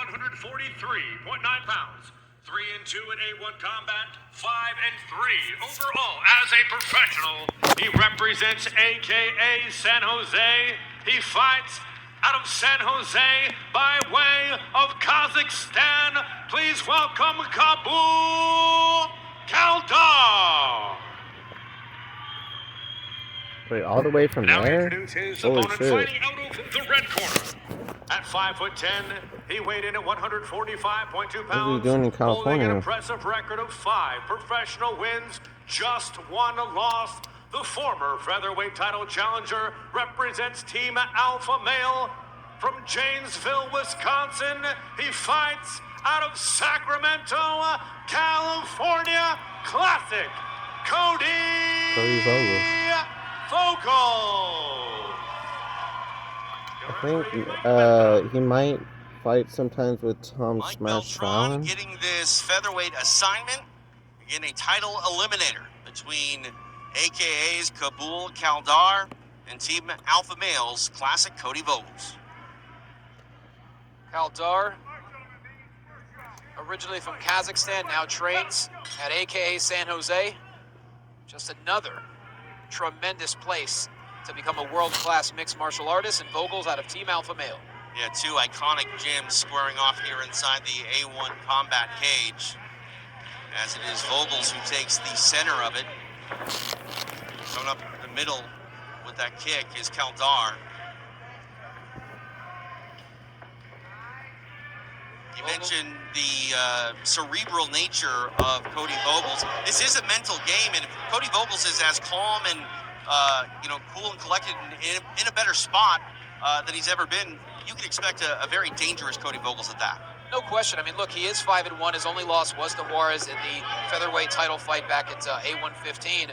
143.9 pounds. 3-2 in A1 combat, 5-3 overall as a professional. He represents AKA San Jose. He fights out of San Jose by way of Kazakhstan. Please welcome Khaldar. Wait, all the way from now there? Introduce his Holy opponent shit. fighting out of the red corner. At 5'10", he weighed in at 145.2 pounds. What is he doing in California? Holding an impressive record of 5 professional wins, just 1 loss. The former featherweight title challenger represents Team Alpha Male from Janesville, Wisconsin. He fights out of Sacramento, California. Classic Kody Vogels. I think he might fight sometimes with TomSmashFallon. Getting this featherweight assignment, again a title eliminator between AKA's Khaldar and Team Alpha Male's classic Kody Vogels. Khaldar, originally from Kazakhstan, now trains at AKA San Jose. Just another tremendous place to become a world-class mixed martial artist, and Vogels out of Team Alpha Male. Yeah, 2 iconic gyms squaring off here inside the A1 combat cage, as it is Vogels who takes the center of it. Coming up the middle with that kick is Khaldar. You mentioned the cerebral nature of Kody Vogels. This is a mental game, and if Kody Vogels is as calm and cool and collected in a better spot than he's ever been, you can expect a very dangerous Kody Vogels at that. No question. I mean, look, he is 5-1. His only loss was to Juarez in the featherweight title fight back at A115.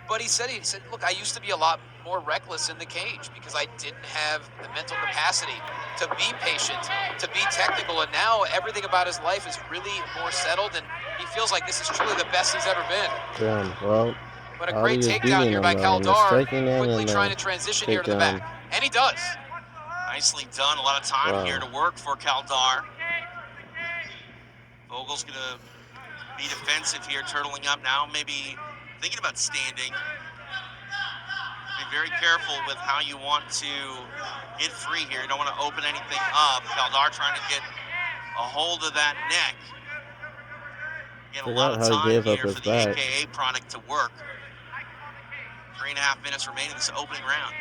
But he said, look, I used to be a lot more reckless in the cage because I didn't have the mental capacity to be patient, to be technical, and now everything about his life is really more settled, and he feels like this is truly the best he's ever been. Damn, well, but a great takedown here by Khaldar, quickly trying to transition here to the back. And he does. Nicely done. A lot of time here to work for Khaldar. Vogel's going to be defensive here, turtling up now, maybe thinking about standing. Be very careful with how you want to get free here. You don't want to open anything up. Khaldar trying to get a hold of that neck. Get a lot of time here for the AKA product to work. 3.5 minutes remaining in this opening round.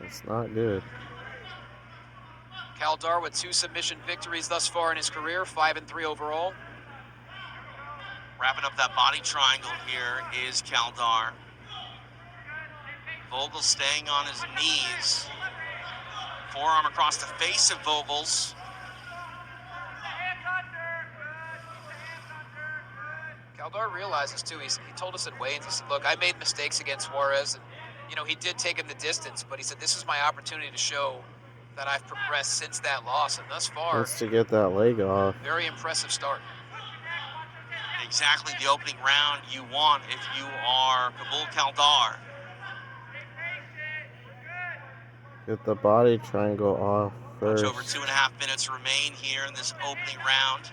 That's not good. Khaldar with 2 submission victories thus far in his career, 5-3 overall. Wrapping up that body triangle here is Khaldar. Vogels staying on his knees. Forearm across the face of Vogels. Khaldar realizes too, he told us at weigh-ins, he said, look, I made mistakes against Juarez, and he did take him the distance, but he said, this is my opportunity to show that I've progressed since that loss, and thus far, wants to get that leg off. Very impressive start. Exactly the opening round you want if you are Khaldar. Get the body triangle off first. Much over 2.5 minutes remain here in this opening round.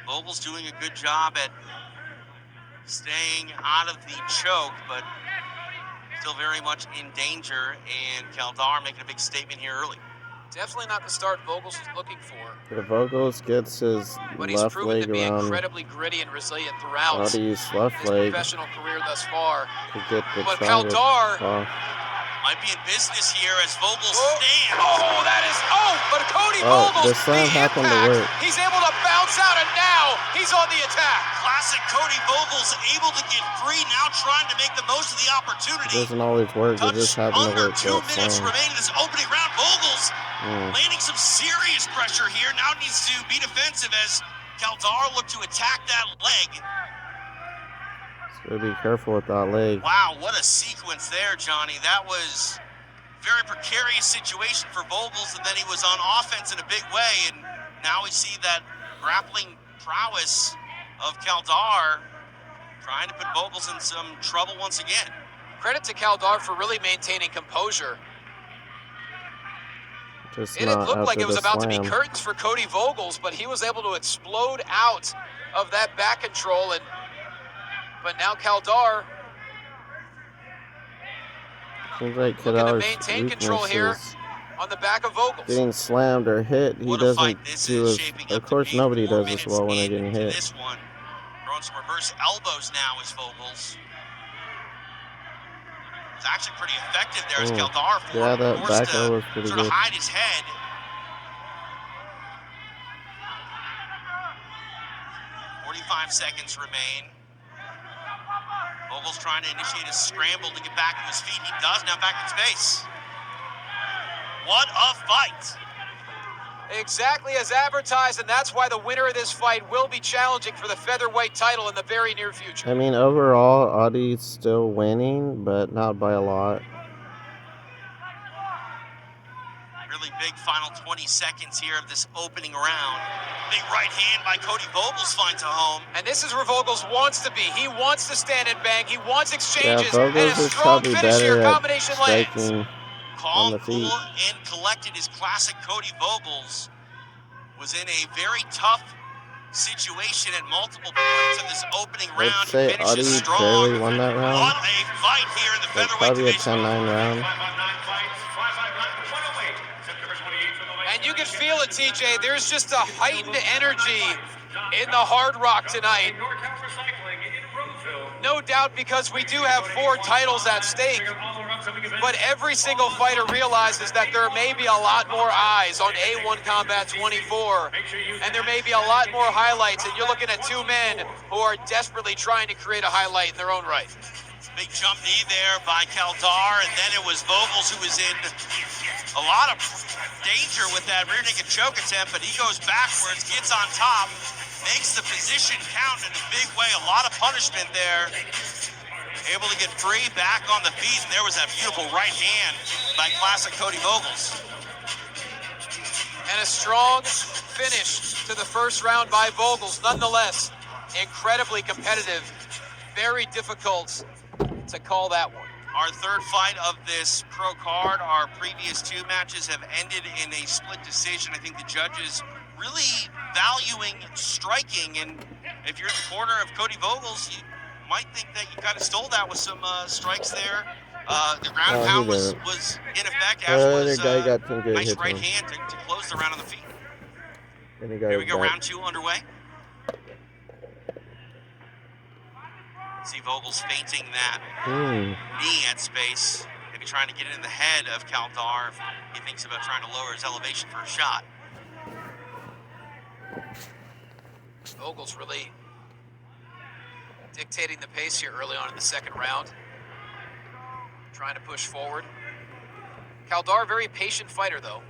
Vogels doing a good job at staying out of the choke, but still very much in danger, and Khaldar making a big statement here early. Definitely not the start Vogels was looking for. If Vogels gets his but left he's proven leg to be around incredibly gritty and resilient throughout Kody's left his leg professional career thus far. to get the But triangle Khaldar off. Might be in business here as Vogels stands. Oh, that is, but Kody Vogels, the slam happened to work. He's able to bounce out, and now he's on the attack. Classic Kody Vogels able to get free, now trying to make the most of the opportunity. It doesn't always work, it just happened to Under work. 2 minutes remaining in this opening round. Vogels landing some serious pressure here. Now needs to be defensive as Khaldar looked to attack that leg. So be careful with that leg. Wow, what a sequence there, Johnny. That was a very precarious situation for Vogels, and then he was on offense in a big way, and now we see that grappling prowess of Khaldar trying to put Vogels in some trouble once again. Credit to Khaldar for really maintaining composure. Just It not looked like after it was the about to be slam. curtains for Cody Vogels, but he was able to explode out of that back control. But now Khaldar Seems like looking to Khadar's maintain control here weakness is on the back of Vogels. getting slammed or hit. He What a fight doesn't this do is as... shaping Of up to course, be. nobody 4 does as minutes well when they're getting into hit. this one. Throwing some reverse elbows now is Vogels. It's actually pretty effective there as Khaldar Yeah, that forced back elbow was to pretty sort of good. hide his head. 45 seconds remain. Vogels trying to initiate a scramble to get back to his feet. He does, now back in space. What a fight! Exactly as advertised, and that's why the winner of this fight will be challenging for the featherweight title in the very near future. I mean, overall, Adi's still winning, but not by a lot. Really big final 20 seconds here of this opening round. Big right hand by Cody Vogels finds a home. And this is where Vogels wants to be. He wants to stand and bang. He wants exchanges. Yeah, and Vogels a is strong probably finish here. better at Combination lands. striking on Calm, the feet. cool, and collected is classic Cody Vogels. Was in a very tough situation at multiple points of this opening I'd round. say He finishes Adi strong. barely won that round. What a fight here in the Like featherweight probably a division. 10-9 round. And you can feel it, TJ. There's just a heightened energy in the Hard Rock tonight. No doubt because we do have 4 titles at stake. But every single fighter realizes that there may be a lot more eyes on A1 Combat 24. And there may be a lot more highlights. And you're looking at 2 men who are desperately trying to create a highlight in their own right. Big jump knee there by Khaldar, and then it was Vogels who was in a lot of danger with that rear naked choke attempt, but he goes backwards, gets on top, makes the position count in a big way. A lot of punishment there. Able to get free, back on the feet, and there was that beautiful right hand by classic Cody Vogels. And a strong finish to the first round by Vogels. Nonetheless, incredibly competitive. Very difficult to call that one. Our third fight of this pro card. Our previous 2 matches have ended in a split decision. I think the judges really valuing striking, and if you're in the corner of Cody Vogels, you might think that you kind of stole that with some strikes there. The ground and pound was in effect, as was guy got some good nice hits right on. hand to close the round on the feet. And he Here got we his go, back. round 2 underway. See Vogels feinting that knee at space, maybe trying to get it in the head of Khaldar if he thinks about trying to lower his elevation for a shot. Vogels really dictating the pace here early on in the second round. Trying to push forward. Khaldar, very patient fighter, though.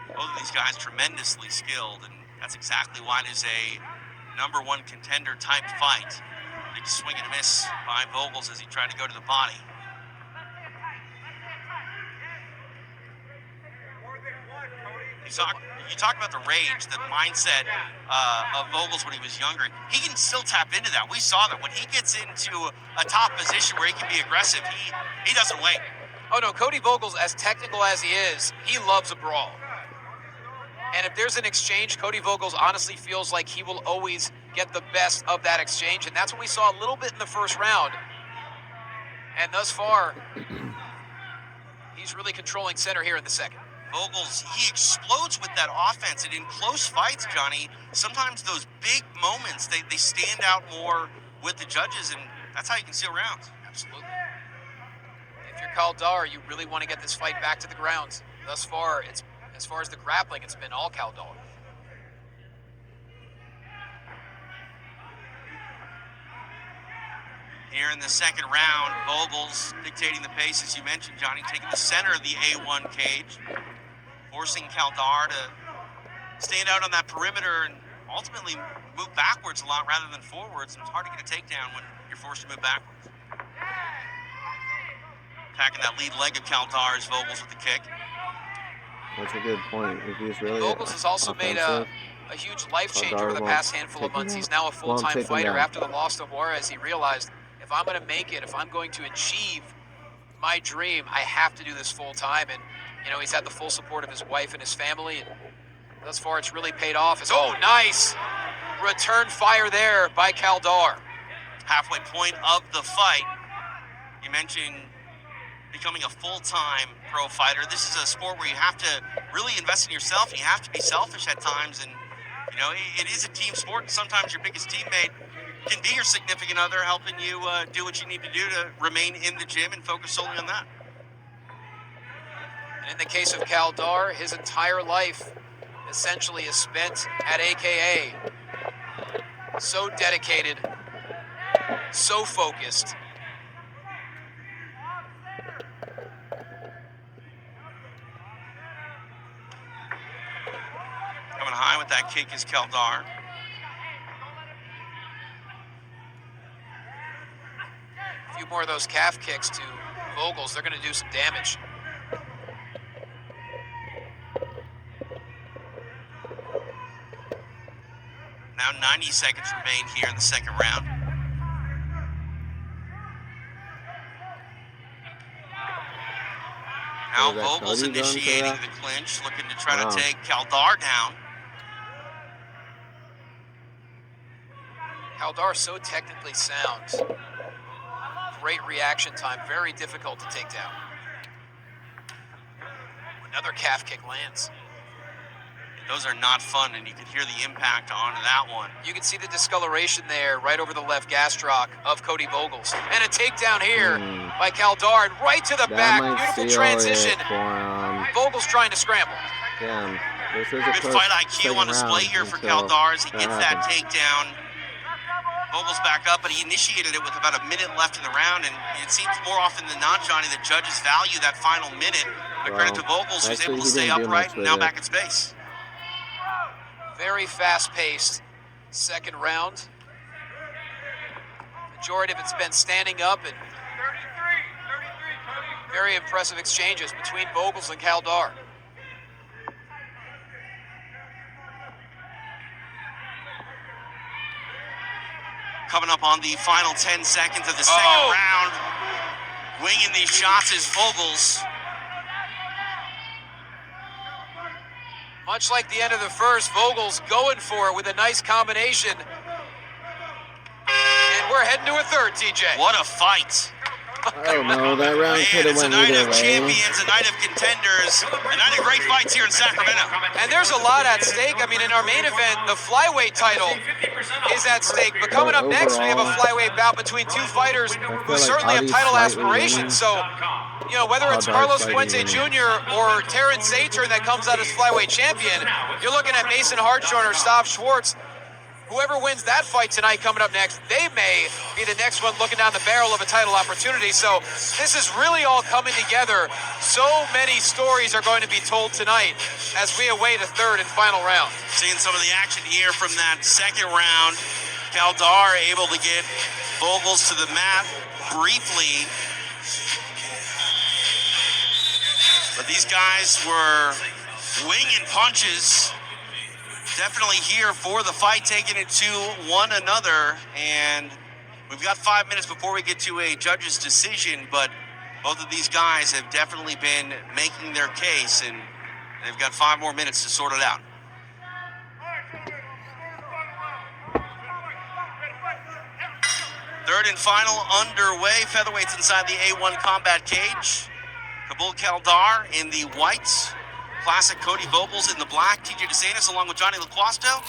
Both of these guys tremendously skilled, and that's exactly why it is a #1 contender type fight. Big swing and a miss by Vogels as he tried to go to the body. You talk about the rage, the mindset of Vogels when he was younger. He can still tap into that. We saw that when he gets into a top position where he can be aggressive, he doesn't wait. Oh no, Cody Vogels, as technical as he is, he loves a brawl. And if there's an exchange, Cody Vogels honestly feels like he will always get the best of that exchange. And that's what we saw a little bit in the first round. And thus far, he's really controlling center here in the second. Vogels, he explodes with that offense, and in close fights, Johnny, sometimes those big moments, they stand out more with the judges, and that's how you can seal rounds. Absolutely. If you're Khaldar, you really want to get this fight back to the ground. Thus far, as far as the grappling, it's been all Khaldar. Here in the second round, Vogels dictating the pace, as you mentioned, Johnny, taking the center of the A1 cage, forcing Khaldar to stand out on that perimeter and ultimately move backwards a lot rather than forwards. And it's hard to get a takedown when you're forced to move backwards. Attacking that lead leg of Khaldar is Vogels with the kick. That's a good point. If he's really Vogels has also made a huge life change over the past handful of months. He's now a full-time fighter. After the loss to Juarez, he realized, if I'm going to make it, if I'm going to achieve my dream, I have to do this full-time. And You know, he's had the full support of his wife and his family, and thus far it's really paid off. Oh, nice return fire there by Khaldar. Halfway point of the fight. You mentioned becoming a full-time pro fighter. This is a sport where you have to really invest in yourself, and you have to be selfish at times. And you know, it is a team sport, and sometimes your biggest teammate can be your significant other, helping you do what you need to do to remain in the gym and focus solely on that. And in the case of Khaldar, his entire life essentially is spent at AKA. So dedicated, so focused. Coming high with that kick is Khaldar. A few more of those calf kicks to Vogels, they're going to do some damage. Now 90 seconds remain here in the second round. Now Vogels initiating the clinch, looking to try to take Khaldar down. Khaldar so technically sound. Great reaction time, very difficult to take down. Another calf kick lands. Those are not fun, and you can hear the impact on that one. You can see the discoloration there right over the left gastroc of Kody Vogels. And a takedown here by Khaldar, and right to the back. Beautiful transition. Vogels trying to scramble. Damn. This is a good fight IQ on display here for Khaldar as he gets that takedown. Vogels back up, but he initiated it with about a minute left in the round, and it seems more often than not, Johnny, that judges value that final minute. But credit to Vogels, who's able to stay upright and now back in space. Very fast-paced second round. Majority of it's been standing up, and very impressive exchanges between Vogels and Khaldar. Coming up on the final 10 seconds of the second round. Winging these shots is Vogels. Much like the end of the first, Vogels going for it with a nice combination. And we're heading to a third, TJ. What a fight. Oh no, that round could have went either way. It's a night of champions, a night of contenders, a night of great fights here in Sacramento. And there's a lot at stake. I mean, in our main event, the flyweight title is at stake. But coming up next, we have a flyweight bout between two fighters who certainly have title aspirations. So, you know, whether it's Carlos Fuente Jr. or Terrence Saturn that comes out as flyweight champion, you're looking at Mason Hartshorn or Stav Schwartz. Whoever wins that fight tonight coming up next, they may be the next one looking down the barrel of a title opportunity. So this is really all coming together. So many stories are going to be told tonight as we await a third and final round. Seeing some of the action here from that second round. Khaldar able to get Vogels to the mat briefly. But these guys were winging punches. Definitely here for the fight, taking it to one another. And we've got 5 minutes before we get to a judge's decision, but both of these guys have definitely been making their case, and they've got 5 more minutes to sort it out. Third and final underway. Featherweights inside the A1 combat cage. Abdikabyl Khaldar in the whites. Classic Kody Vogels in the black. TJ DeSantis along with Johnny LaQuasto.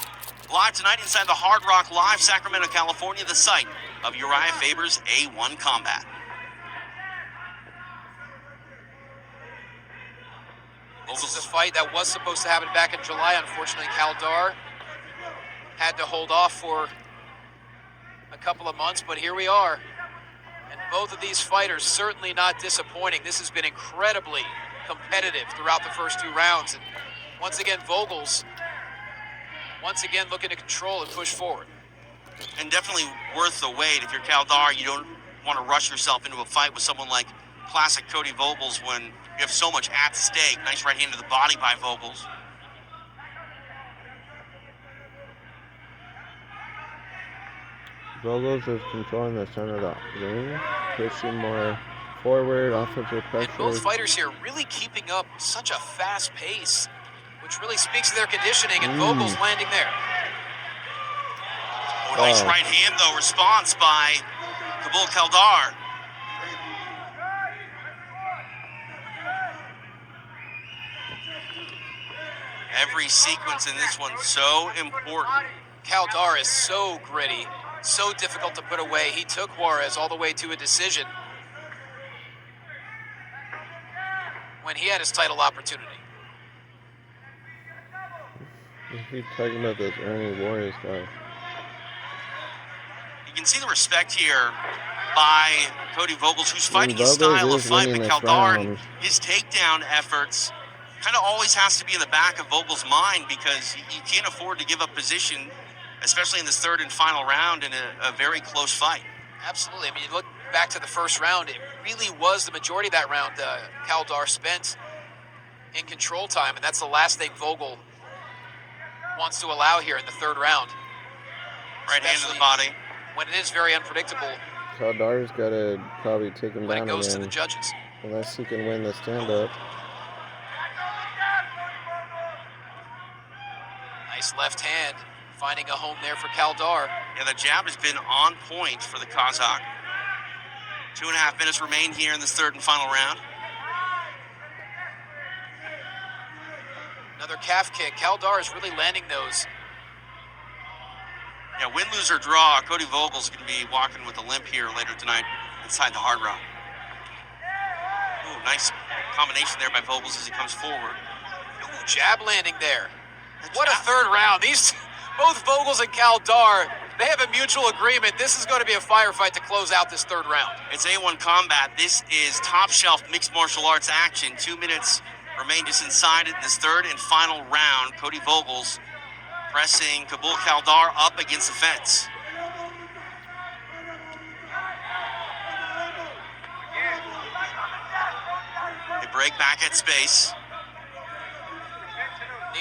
Live tonight inside the Hard Rock Live, Sacramento, California, the site of Uriah Faber's A1 Combat. This is a fight that was supposed to happen back in July. Unfortunately, Khaldar had to hold off for a couple of months, but here we are. And both of these fighters certainly not disappointing. This has been incredibly competitive throughout the first 2 rounds. And once again, Vogels, once again, looking to control and push forward. And definitely worth the wait. If you're Khaldar, you don't want to rush yourself into a fight with someone like classic Kody Vogels when you have so much at stake. Nice right hand to the body by Vogels. Vogels is controlling the center of the ring, pushing more forward, offensive And both pressure. fighters here really keeping up such a fast pace, which really speaks to their conditioning, and Vogels landing there. Oh, nice right hand, though, response by Khaldar. Every sequence in this one so important. Khaldar is so gritty, so difficult to put away. He took Juarez all the way to a decision when he had his title opportunity. He's talking about this Ernie Juarez guy. You can see the respect here by Cody Vogels, who's fighting his Vogels style of is fight, winning but this Khaldar, round. his takedown efforts kind of always has to be in the back of Vogels' mind, because you can't afford to give up position, especially in this third and final round in a very close fight. Absolutely. I mean, you look back to the first round, it really was the majority of that round Khaldar spent in control time, and that's the last thing Vogel wants to allow here in the third round. Right hand to the body. When it is very unpredictable Khaldar's got to probably take him when down it goes again, to the judges. unless he can win the stand-up. Nice left hand, finding a home there for Khaldar. Yeah, the jab has been on point for the Kazakh. 2.5 minutes remain here in this third and final round. Another calf kick. Khaldar is really landing those. Yeah, win, lose, or draw, Cody Vogels going to be walking with a limp here later tonight inside the hard rock. Ooh, nice combination there by Vogels as he comes forward. Ooh, jab landing there. What a third round. These, both Vogels and Khaldar, they have a mutual agreement. This is going to be a firefight to close out this third round. It's A1 Combat. This is top shelf mixed martial arts action. 2 minutes remain just inside it in this third and final round. Cody Vogels pressing Khaldar up against the fence. They break back at space.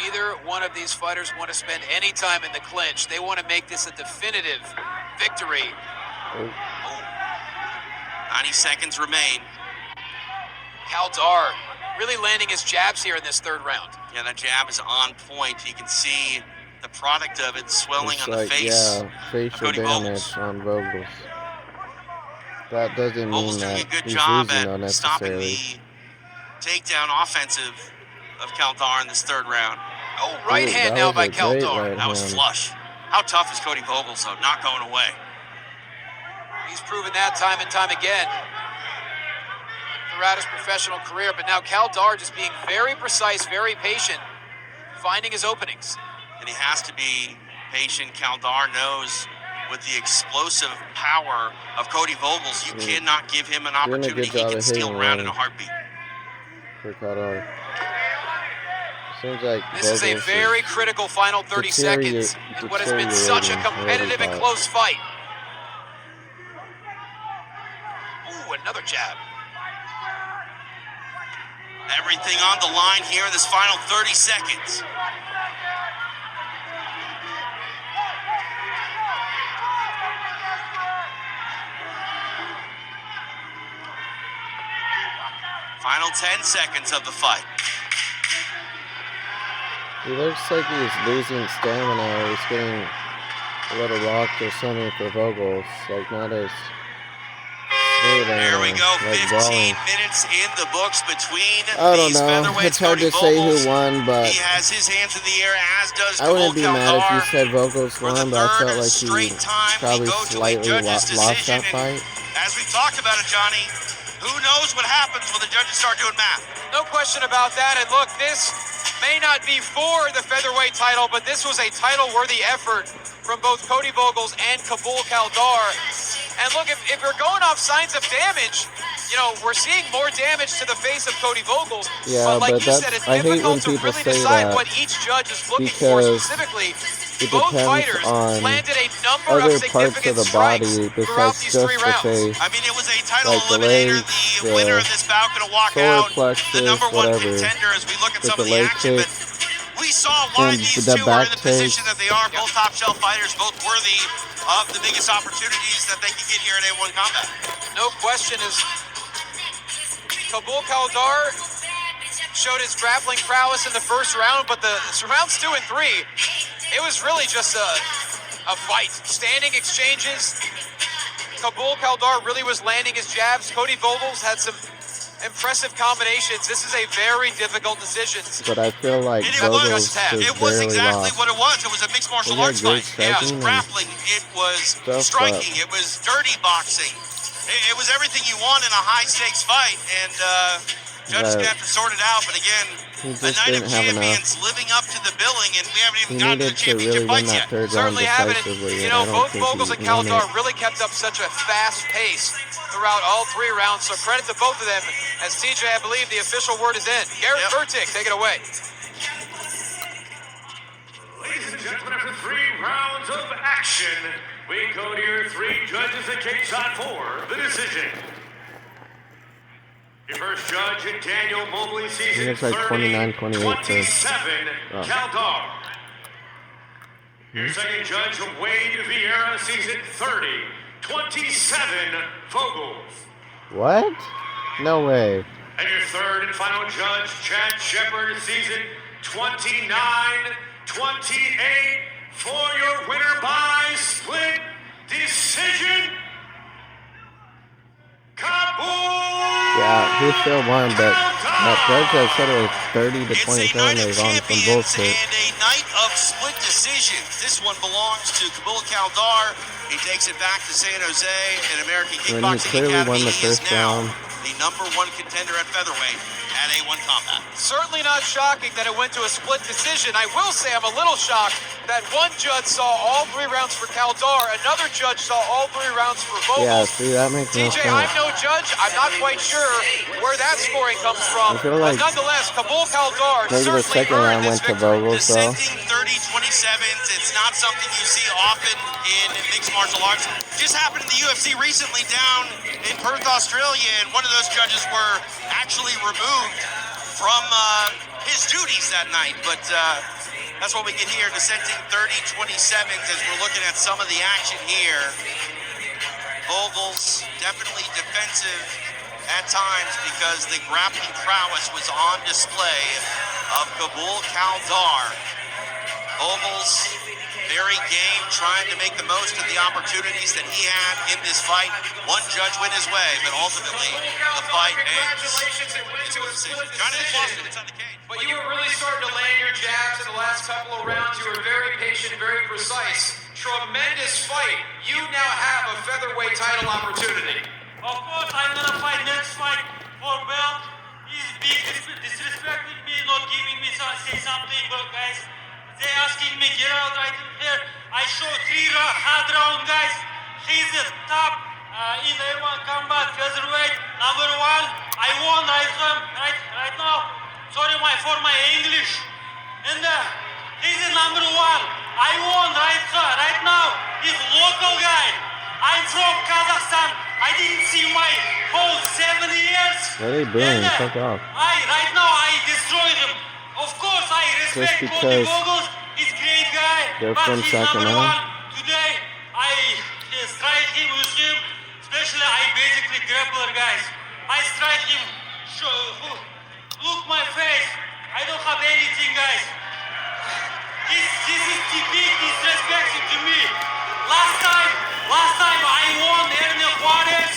Neither one of these fighters want to spend any time in the clinch. They want to make this a definitive victory. 90 seconds remain. Khaldar really landing his jabs here in this third round. Yeah, that jab is on point. You can see the product of it swelling It's on the face. Yeah, facial Cody damage Vogels. on Vogels. That doesn't mean Vogels doing that a good he's job losing at stopping unnecessarily. the takedown offensive of Khaldar in this third round. Oh, right Ooh, hand that now was by a great Khaldar. right That was hand. flush. How tough is Cody Vogels, though? Not going away. He's proven that time and time again throughout his professional career. But now Khaldar just being very precise, very patient, finding his openings. And he has to be patient. Khaldar knows with the explosive power of Cody Vogels, you cannot give him an Doing a opportunity. good He job can of steal hitting a round in a range. heartbeat. For Khaldar. Seems like This is a Vogels very critical final 30 seconds in what has been such a deteriorating competitive and really close fight. Ooh, another jab. Everything on the line here in this final 30 seconds. Final 10 seconds of the fight. He looks like he's losing stamina, or he's getting a little rocked or something for Vogels. Like, not as smooth There we go, like 15 brawling. minutes in the books between I don't these know. featherweights. It's hard Cody to say Vogels, who won, but he has his hands in the air, as does I wouldn't be mad if you Khaldar. said Vogels For the won, but I third felt like he straight time, we probably go to a slightly judge's lost decision, that fight. As we talked about it, Johnny, who knows what happens when the judges start doing math? No question about that. And look, this may not be for the featherweight title, but this was a title-worthy effort from both Cody Vogels and Khaldar. And look, if we're going off signs of damage, you know, we're seeing more damage to the face of Cody Vogels. Yeah, but like but you that's, said, it's I hate when difficult to people really say decide that what each judge is looking for because specifically. it Both depends fighters on landed a number of other parts of significant the body strikes throughout besides these just 3 the rounds. face. I mean, it was a title Like the eliminator. legs, The winner of this bout going to walk solar out plexus, the number one whatever. contender as we look at With some of the the leg action. kick. But we saw why And these the two are in back the position take. that they are. Both top shelf fighters, both worthy of the biggest opportunities that they can get here at A1 Combat. No question, as Kabul Khaldar showed his grappling prowess in the first round, but the rounds 2 and 3, it was really just a fight. Standing exchanges. Kabul Khaldar really was landing his jabs. Kody Vogels had some impressive combinations. This is a very difficult decision. But I feel like It Vogels was, just it was barely exactly lost. what it was. It was a mixed martial He had arts great fight. It was striking and grappling. It was stuff, striking. It was dirty boxing. It was everything you want in a high-stakes fight, and judges But gonna have to sort it out. But again, he a just night of didn't have champions enough. living up to the billing, and we haven't He even gotten to the needed to really championship win fights that yet. third round Certainly haven't. decisively, You and I know, don't both think Vogels and he won Khaldar it. really kept up such a fast pace throughout all 3 rounds. So credit to both of them. As TJ, I believe the official word is in. Garrett Vertic, take it away. Ladies and gentlemen, after 3 rounds of action, we go to your 3 judges at cage shot for the decision. Your first judge, Daniel Mobley, sees He it looks like 29, 28 27, Oh. Khaldar. Your second judge, Wade Vieira, sees it 30-27, Vogels. What? No way. And your third and final judge, Chad Shepard, sees it 29-28 for your winner by split decision, Kabul! Yeah, he still won, but that judge that said it was 30 to It's a 27 night of is on some champions bullshit. and a night of split decisions. This one belongs to Kabul Khaldar. He takes it back to San Jose and American When he Kickboxing clearly Academy. won the He is first now round. the #1 contender at featherweight at A1 Combat. Certainly not shocking that it went to a split decision. I will say I'm a little shocked that one judge saw all 3 rounds for Khaldar, another judge saw all 3 rounds for Vogels. Yeah, see, that makes no TJ, I'm sense. no judge. I'm not quite sure where that scoring comes from. I feel like but nonetheless, Kabul Khaldar maybe the certainly second earned round this went to victory. Vogels, though. Dissenting 30-27s. It's not something you see often in mixed martial arts. Just happened in the UFC recently down in Perth, Australia, and one of those judges were actually removed from his duties that night. But that's what we get here, dissenting 30-27s as we're looking at some of the action here. Vogels definitely defensive at times because the grappling prowess was on display of Kabul Khaldar. Vogels very game, trying to make the most of the opportunities that he had in this fight. One judge went his way, but ultimately the fight ends. Trying to inside the cage. But you were really starting to land your jabs in the last couple of rounds. You were very patient, very precise. Tremendous fight. You now have a featherweight title opportunity. Of course, I'm gonna fight next fight for belt. He's big disrespecting me, not giving me say something, but guys, they asking me get out right here. I showed 3 hard round, guys. He's the top in A1 Combat featherweight, #1. I won right now. Sorry for my English. And he's the #1. I won right now. He's local guy. I'm from Kazakhstan. I didn't see my whole 7 years. Why are they booing? And, Fuck off. right now I destroyed him. Of course I respect Just Kody because Vogels. He's a great guy. they're but from he's Sacramento? #1. Today I strike him with him. Especially I basically grappler guys. I strike him. Look my face. I don't have anything, guys. This is the big disrespect to me. Last time I won Ernest Juarez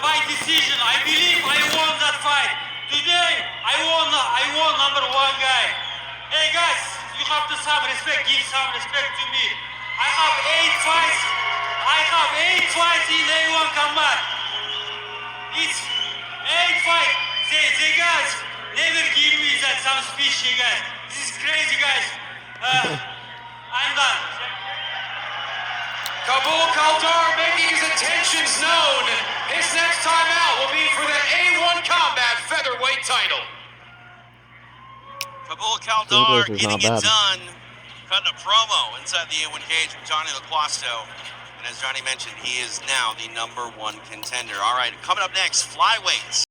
by decision. I believe I won that fight. Today I won #1 guy. Hey guys, you have to some respect. Give some respect to me. I have 8 fights. In A1 Combat. It's 8 fights. They guys never give me that some speech, guys. This is crazy, guys. I'm done. Kabul Khaldar making his intentions known. His next time out will be for the A1 Combat featherweight title. Kabul Khaldar English is getting not it bad. done. Cutting a promo inside the A1 cage with Johnny LaQuasto. And as Johnny mentioned, he is now the #1 contender. All right, coming up next, flyweights.